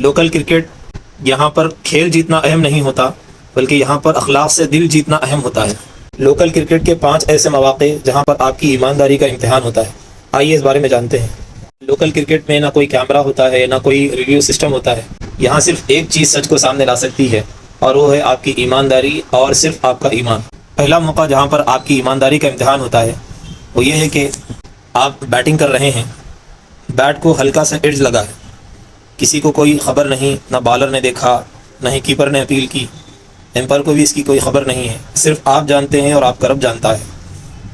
Local cricket یہاں پر کھیل جیتنا اہم نہیں ہوتا، بلکہ یہاں پر اخلاق سے دل جیتنا اہم ہوتا ہے۔ لوکل کرکٹ کے 5 ایسے مواقع جہاں پر آپ کی ایمانداری کا امتحان ہوتا ہے، آئیے اس بارے میں جانتے ہیں۔ لوکل کرکٹ میں نہ کوئی کیمرہ ہوتا ہے، نہ کوئی ریویو سسٹم ہوتا ہے۔ یہاں صرف ایک چیز سچ کو سامنے لا سکتی ہے، اور وہ ہے آپ کی ایمانداری اور صرف آپ کا ایمان۔ پہلا موقع جہاں پر آپ کی ایمانداری کا امتحان ہوتا ہے وہ یہ ہے کہ آپ بیٹنگ کر رہے ہیں، بیٹ کو ہلکا سا ایڈج لگا ہے، کسی کو کوئی خبر نہیں، نہ بالر نے دیکھا، نہ ہی کیپر نے اپیل کی، امپائر کو بھی اس کی کوئی خبر نہیں ہے، صرف آپ جانتے ہیں اور آپ کا رب جانتا ہے۔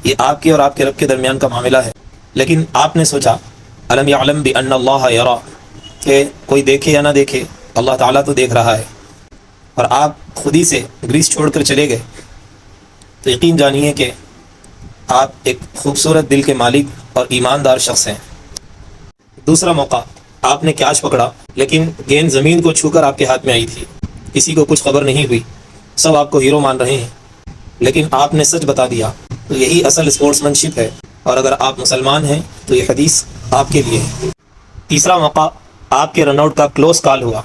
یہ آپ کے اور آپ کے رب کے درمیان کا معاملہ ہے۔ لیکن آپ نے سوچا الم یعلم بان اللہ یرا، کہ کوئی دیکھے یا نہ دیکھے اللہ تعالیٰ تو دیکھ رہا ہے، اور آپ خود ہی سے گریس چھوڑ کر چلے گئے، تو یقین جانیے کہ آپ ایک خوبصورت دل کے مالک اور ایماندار شخص ہیں۔ دوسرا موقع، آپ نے کیچ پکڑا لیکن گیند زمین کو چھو کر آپ کے ہاتھ میں آئی تھی، کسی کو کچھ خبر نہیں ہوئی، سب آپ کو ہیرو مان رہے ہیں، لیکن آپ نے سچ بتا دیا۔ تو یہی اصل اسپورٹس مین شپ ہے، اور اگر آپ مسلمان ہیں تو یہ حدیث آپ کے لیے ہے۔ تیسرا موقع، آپ کے رن آؤٹ کا کلوز کال ہوا،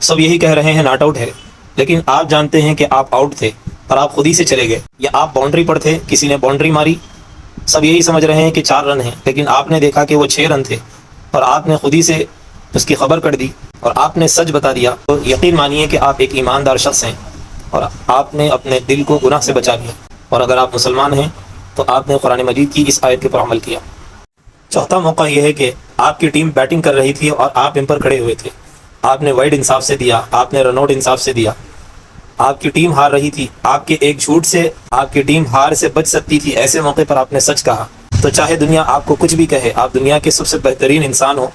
سب یہی کہہ رہے ہیں ناٹ آؤٹ ہے، لیکن آپ جانتے ہیں کہ آپ آؤٹ تھے اور آپ خود ہی سے چلے گئے، یا آپ باؤنڈری پر تھے، کسی نے باؤنڈری ماری، سب یہی سمجھ رہے ہیں کہ 4 رن ہیں، لیکن آپ نے دیکھا کہ وہ 6 رن تھے، اور آپ نے خود ہی سے اس کی خبر کر دی اور آپ نے سچ بتا دیا۔ تو یقین مانیے کہ آپ ایک ایماندار شخص ہیں، اور آپ نے اپنے دل کو گناہ سے بچا لیا، اور اگر آپ مسلمان ہیں تو آپ نے قرآن مجید کی اس آیت کے پر عمل کیا۔ چوتھا موقع یہ ہے کہ آپ کی ٹیم بیٹنگ کر رہی تھی اور آپ ان پر کھڑے ہوئے تھے، آپ نے وائڈ انصاف سے دیا، آپ نے رن آؤٹ انصاف سے دیا، آپ کی ٹیم ہار رہی تھی، آپ کے ایک جھوٹ سے آپ کی ٹیم ہار سے بچ سکتی تھی، ایسے موقع پر آپ نے سچ کہا۔ تو چاہے دنیا آپ کو کچھ بھی کہے، آپ دنیا کے سب سے بہترین انسان ہو،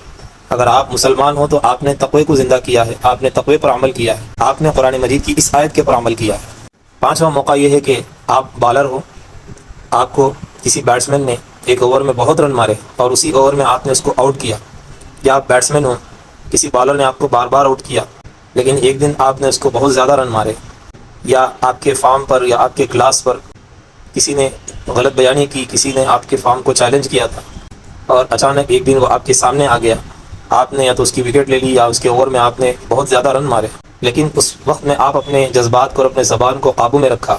اگر آپ مسلمان ہو تو آپ نے تقوی کو زندہ کیا ہے، آپ نے تقوی پر عمل کیا ہے، آپ نے قرآن مجید کی اس آیت کے پر عمل کیا ہے۔ پانچواں موقع یہ ہے کہ آپ بالر ہو، آپ کو کسی بیٹسمین نے ایک اوور میں بہت رن مارے اور اسی اوور میں آپ نے اس کو آؤٹ کیا، یا آپ بیٹسمین ہو، کسی بالر نے آپ کو بار بار آؤٹ کیا، لیکن ایک دن آپ نے اس کو بہت زیادہ رن مارے، یا آپ کے فارم پر یا آپ کے کلاس پر کسی نے غلط بیانی کی، کسی نے آپ کے فارم کو چیلنج کیا تھا، اور اچانک ایک دن وہ آپ کے سامنے آ گیا، آپ نے یا تو اس کی وکٹ لے لی یا اس کے اوور میں آپ نے بہت زیادہ رن مارے، لیکن اس وقت میں آپ اپنے جذبات کو اور اپنے زبان کو قابو میں رکھا،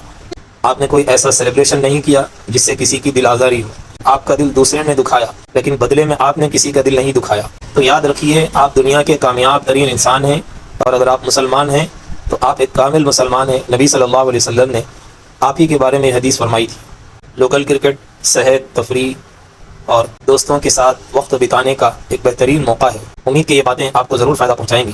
آپ نے کوئی ایسا سیلیبریشن نہیں کیا جس سے کسی کی دل آزاری ہو، آپ کا دل دوسرے نے دکھایا لیکن بدلے میں آپ نے کسی کا دل نہیں دکھایا۔ تو یاد رکھیے آپ دنیا کے کامیاب ترین انسان ہیں، اور اگر آپ مسلمان ہیں تو آپ ایک کامل مسلمان ہیں۔ نبی صلی اللہ علیہ وسلم نے آپ ہی کے بارے میں حدیث فرمائی تھی۔ لوکل کرکٹ صحت، تفریح اور دوستوں کے ساتھ وقت بتانے کا ایک بہترین موقع ہے۔ امید کہ یہ باتیں آپ کو ضرور فائدہ پہنچائیں گی۔